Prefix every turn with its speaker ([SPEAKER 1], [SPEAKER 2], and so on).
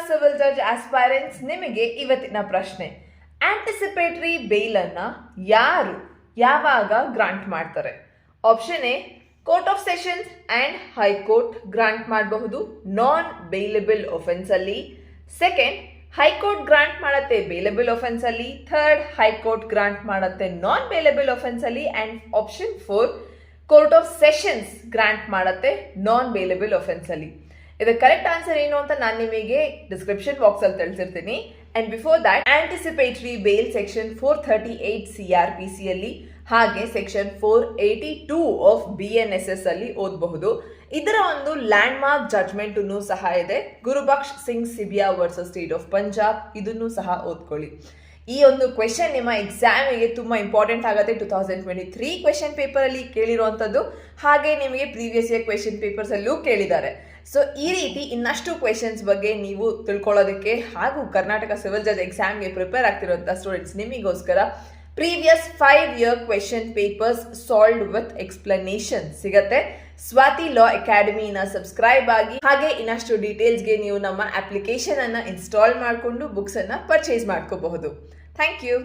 [SPEAKER 1] Civil judge ಆಸ್ಪೈರೆಂಟ್ಸ್, ನಿಮಗೆ ಇವತ್ತಿನ ಪ್ರಶ್ನೆ, ಆಂಟಿಸಿಪೇಟರಿ ಬೇಲ್ ಅನ್ನ ಯಾರು ಯಾವಾಗ ಗ್ರಾಂಟ್ ಮಾಡ್ತಾರೆ? Option A, court of sessions and high court grant ಮಾಡಬಹುದು ನಾನ್ ಬೇಲೆಬಲ್ ಒಫೆನ್ಸ್ ಅಲ್ಲಿ. ಸೆಕೆಂಡ್, ಹೈಕೋರ್ಟ್ ಗ್ರಾಂಟ್ ಮಾಡತ್ತೆ ಬೇಲೆಬಲ್ ಒಫೆನ್ಸ್ ಅಲ್ಲಿ. ಥರ್ಡ್, ಹೈಕೋರ್ಟ್ ಗ್ರಾಂಟ್ ಮಾಡತ್ತೆ ನಾನ್ ಬೇಲೆಬಲ್ ಒಫೆನ್ಸ್ ಅಲ್ಲಿ. And option 4, court of sessions grant ಮಾಡತ್ತೆ ನಾನ್ ಬೇಲೆಬಲ್ ಒಫೆನ್ಸ್ ಅಲ್ಲಿ. ಇದರ correct answer ಏನು ಅಂತ ನಾನು ನಿಮಗೆ ಡಿಸ್ಕ್ರಿಪ್ಷನ್ ಬಾಕ್ಸ್ ಅಲ್ಲಿ ತಿಳಿಸಿರ್ತೀನಿ. And before that, anticipatory bail section 438 CRPC ಅಲ್ಲಿ ಹಾಗೆ ಸೆಕ್ಷನ್ 482 ಆಫ್ BNSS ಅಲ್ಲಿ ಓದಬಹುದು. ಇದರ ಒಂದು ಲ್ಯಾಂಡ್ ಮಾರ್ಕ್ ಜಡ್ಜ್ಮೆಂಟ್ ಸಹ ಇದೆ, Gurbaksh Singh Sibbia versus state of Punjab. ಇದನ್ನು ಸಹ ಓದ್ಕೊಳ್ಳಿ. ಈ ಒಂದು ಕ್ವೆಶನ್ ನಿಮ್ಮ ಎಕ್ಸಾಮಿಗೆ ತುಂಬಾ ಇಂಪಾರ್ಟೆಂಟ್ ಆಗುತ್ತೆ. 2023 ಕ್ವೆಶನ್ ಪೇಪರ್ ಅಲ್ಲಿ ಕೇಳಿರುವಂತದ್ದು, ಹಾಗೆ ನಿಮಗೆ ಪ್ರೀವಿಯಸ್ ಇಯರ್ ಕ್ವೆಶನ್ ಪೇಪರ್ಸ್ ಅಲ್ಲೂ ಕೇಳಿದ್ದಾರೆ. ಸೊ ಈ ರೀತಿ ಇನ್ನಷ್ಟು ಕ್ವೆಶನ್ಸ್ ಬಗ್ಗೆ ನೀವು ತಿಳ್ಕೊಳ್ಳೋದಕ್ಕೆ ಹಾಗೂ ಕರ್ನಾಟಕ ಸಿವಿಲ್ ಜಡ್ಜ್ ಎಕ್ಸಾಮ್ಗೆ ಪ್ರಿಪೇರ್ ಆಗ್ತಿರುವಂತಹ ಸ್ಟೂಡೆಂಟ್ಸ್ ನಿಮಗೋಸ್ಕರ previous 5 year question papers solved with explanation ಸಿಗತ್ತೆ. ಸ್ವಾತಿ ಲಾ ಅಕಾಡೆಮಿನ ಸಬ್ಸ್ಕ್ರೈಬ್ ಆಗಿ, ಹಾಗೆ ಇನ್ನಷ್ಟು ಡೀಟೇಲ್ಸ್ಗೆ ನೀವು ನಮ್ಮ ಅಪ್ಲಿಕೇಶನ್ ಅನ್ನ ಇನ್ಸ್ಟಾಲ್ ಮಾಡಿಕೊಂಡು ಬುಕ್ಸ್ ಅನ್ನ ಪರ್ಚೇಸ್ ಮಾಡ್ಕೋಬಹುದು. Thank you.